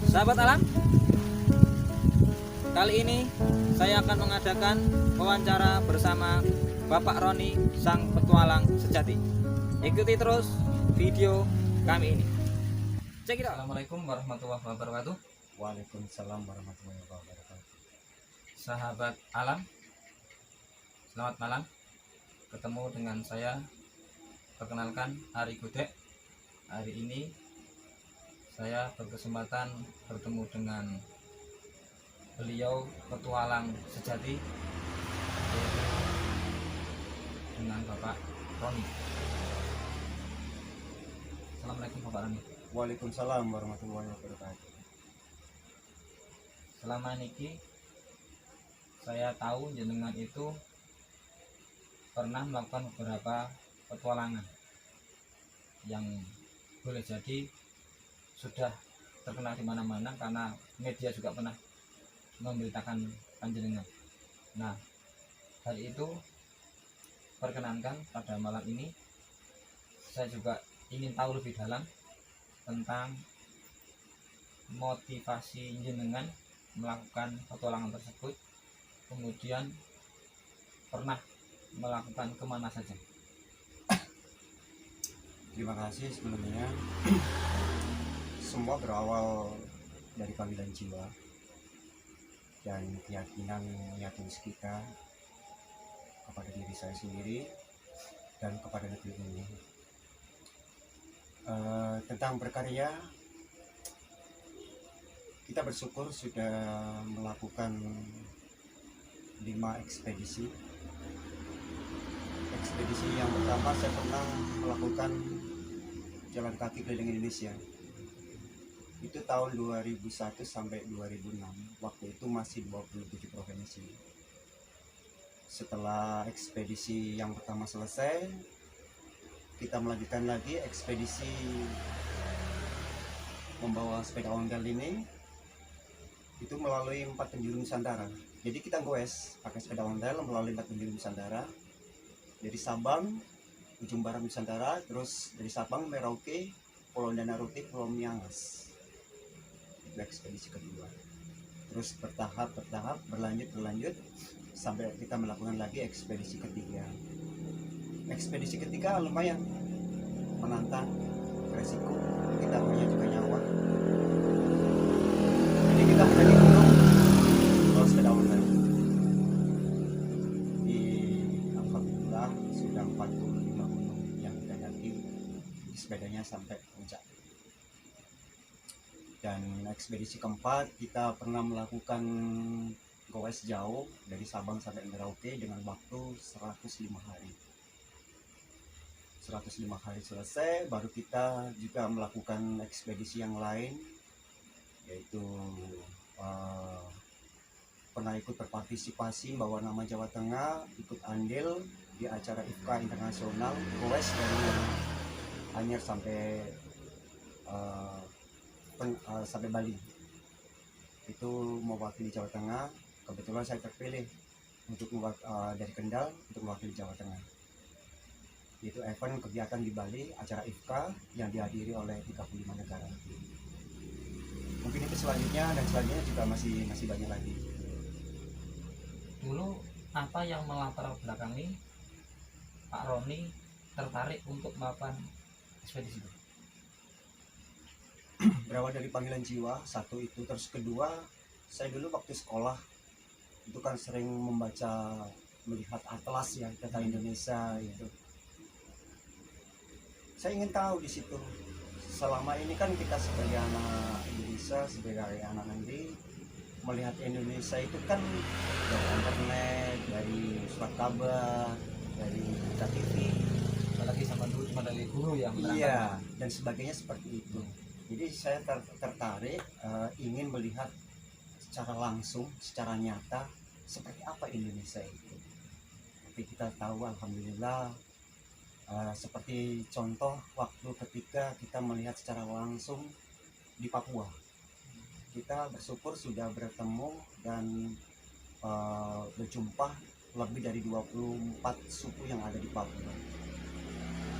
Sahabat alam, kali ini saya akan mengadakan wawancara bersama Bapak Roni, sang petualang sejati. Ikuti terus video kami ini. Cek it out. Assalamualaikum warahmatullahi wabarakatuh. Waalaikumsalam warahmatullahi wabarakatuh. Sahabat alam, selamat malam. Ketemu dengan saya, perkenalkan Ari Gudek. Hari ini saya berkesempatan bertemu dengan beliau petualang sejati, yaitu dengan Bapak Roni. Assalamualaikum Bapak Roni. Waalaikumsalam warahmatullahi wabarakatuh. Selama niki saya tahu jenengan itu pernah melakukan beberapa petualangan yang boleh jadi sudah terkenal di mana-mana karena media juga pernah memberitakan panjenengan. Nah, hal itu perkenankan pada malam ini saya juga ingin tahu lebih dalam tentang motivasi jenengan melakukan petualangan tersebut, kemudian pernah melakukan kemana saja. Terima kasih sebelumnya. Semua berawal dari panggilan jiwa dan keyakinan kita kepada diri saya sendiri dan kepada negeri ini. Tentang berkarya, kita bersyukur sudah melakukan 5 ekspedisi. Ekspedisi yang pertama saya pernah melakukan jalan kaki keliling Indonesia. Itu tahun 2001 sampai 2006. Waktu itu masih 27 provinsi. Setelah ekspedisi yang pertama selesai, kita melanjutkan lagi ekspedisi membawa sepeda ondel ini. Itu melalui 4 penjuru Nusantara. Jadi kita goes pakai sepeda ondel melalui 4 penjuru Nusantara. Dari Sabang, ujung barat Nusantara, terus dari Sabang, Merauke, Pulau Danaruti, Pulau Miangas. Itu ekspedisi kedua. Terus bertahap, berlanjut sampai kita melakukan lagi ekspedisi ketiga. Ekspedisi ketiga lumayan menantang, resiko, kita punya juga nyawa. Jadi kita menjadi gunung bawa sepeda online. Sudah 45 gunung yang kita daki, sepedanya sampai puncak. Dan ekspedisi keempat kita pernah melakukan goes jauh dari Sabang sampai Merauke dengan waktu 105 hari. 105 hari selesai, baru kita juga melakukan ekspedisi yang lain, yaitu pernah ikut berpartisipasi bawa nama Jawa Tengah, ikut andil di acara IFKA internasional goes dari Anyer sampai sampai Bali. Itu mewakili Jawa Tengah. Kebetulan saya terpilih untuk dari Kendal untuk mewakili Jawa Tengah. Itu event kegiatan di Bali, acara IFKA yang dihadiri oleh 35 negara. Mungkin itu selanjutnya, dan selanjutnya juga masih banyak lagi. Dulu apa yang melatar belakangi Pak Roni tertarik untuk melakukan ekspedisi itu? Berawal dari panggilan jiwa, satu itu. Terus kedua, saya dulu waktu sekolah itu kan sering melihat atlas ya, peta Indonesia itu. Saya ingin tahu di situ, selama ini kan kita sebagai anak Indonesia, sebagai anak negeri, melihat Indonesia itu kan dari internet, dari surat kabar, dari TV, Apalagi sama dulu cuma dari guru yang menerangkan. iya, dan sebagainya seperti itu. Jadi saya tertarik, ingin melihat secara langsung, secara nyata seperti apa Indonesia itu. Tapi kita tahu alhamdulillah, seperti contoh waktu ketika kita melihat secara langsung di Papua. Kita bersyukur sudah bertemu dan berjumpa lebih dari 24 suku yang ada di Papua.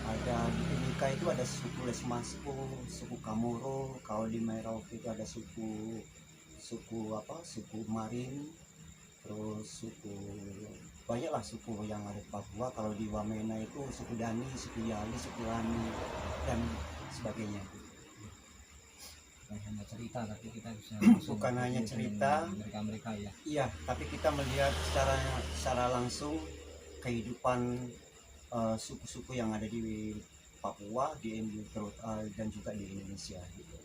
Ada di Afrika itu ada suku Lesmasku, suku Kamoro. Kalau di Merauke itu ada suku Marin, terus banyaklah suku yang ada di Papua. Kalau di Wamena itu suku Dani, suku Yali, suku Lani dan sebagainya. Bukan hanya cerita, tapi kita bisa langsung Bukan hanya ketemu cerita. dengan mereka ya. Iya, tapi kita melihat secara langsung kehidupan suku-suku yang ada di Papua, dan juga di Indonesia gitu.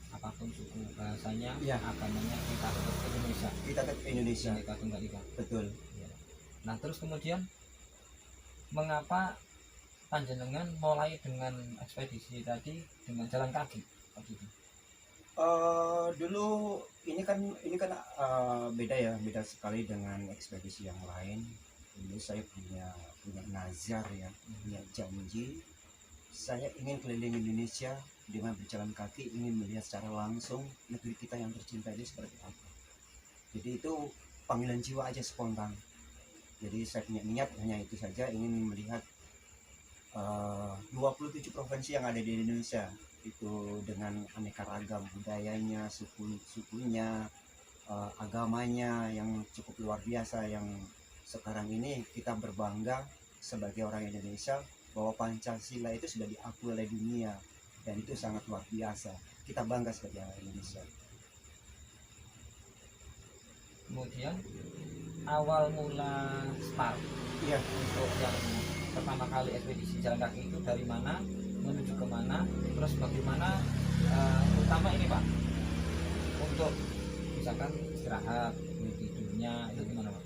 Apapun suku bahasanya, Iya. agamanya, kita tetap Indonesia. Kita ke Indonesia. Kita Tunggal Ika. Betul. Ya. Nah terus kemudian mengapa panjenengan mulai dengan ekspedisi tadi dengan jalan kaki waktu itu? Dulu ini kan beda sekali dengan ekspedisi yang lain. Dulu saya punya nazar ya, punya janji. Saya ingin keliling Indonesia dengan berjalan kaki, ingin melihat secara langsung negeri kita yang tercinta ini seperti apa. Jadi itu panggilan jiwa aja, spontan. Jadi saya punya niat hanya itu saja, ingin melihat 27 provinsi yang ada di Indonesia itu dengan aneka ragam budayanya, sukunya, agamanya yang cukup luar biasa, yang sekarang ini kita berbangga sebagai orang Indonesia bahwa Pancasila itu sudah diakui oleh dunia, dan itu sangat luar biasa. Kita bangga sebagai orang Indonesia. Kemudian awal mula start Iya. untuk yang pertama kali ekspedisi jalan kaki itu dari mana, menuju kemana, terus bagaimana, terutama ini Pak, untuk misalkan istirahat, tidurnya itu gimana Pak?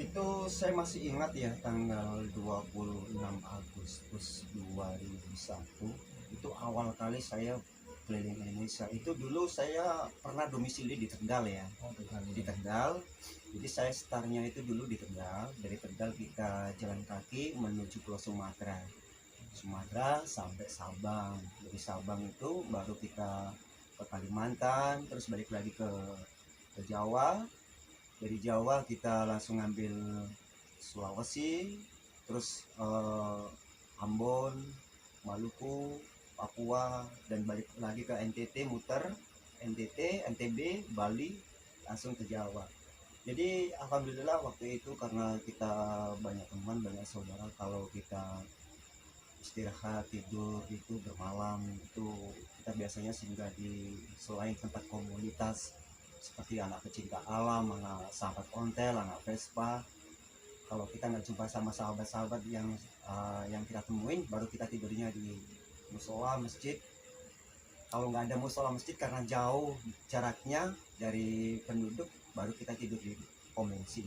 Itu saya masih ingat ya, tanggal 26 Agustus 2001 itu awal kali saya keliling Indonesia. Itu dulu saya pernah domisili di Tegal ya, Oh, di Tegal. Jadi saya startnya itu dulu di Tegal. Dari Tegal kita jalan kaki menuju Pulau Sumatera sampai Sabang. Dari Sabang itu baru kita ke Kalimantan, terus balik lagi ke Jawa. Dari Jawa kita langsung ngambil Sulawesi, terus Ambon, Maluku, Papua, dan balik lagi ke NTT, muter NTT, NTB, Bali, langsung ke Jawa. Jadi alhamdulillah waktu itu karena kita banyak teman, banyak saudara, kalau kita istirahat tidur itu bermalam itu kita biasanya singgah di selain tempat komunitas seperti anak pecinta alam, anak sahabat ontel, anak Vespa. Kalau kita nggak jumpa sama sahabat-sahabat yang kita temuin, baru kita tidurnya di musola masjid. Kalau nggak ada musola masjid karena jauh jaraknya dari penduduk, baru kita tidur di pom bensin.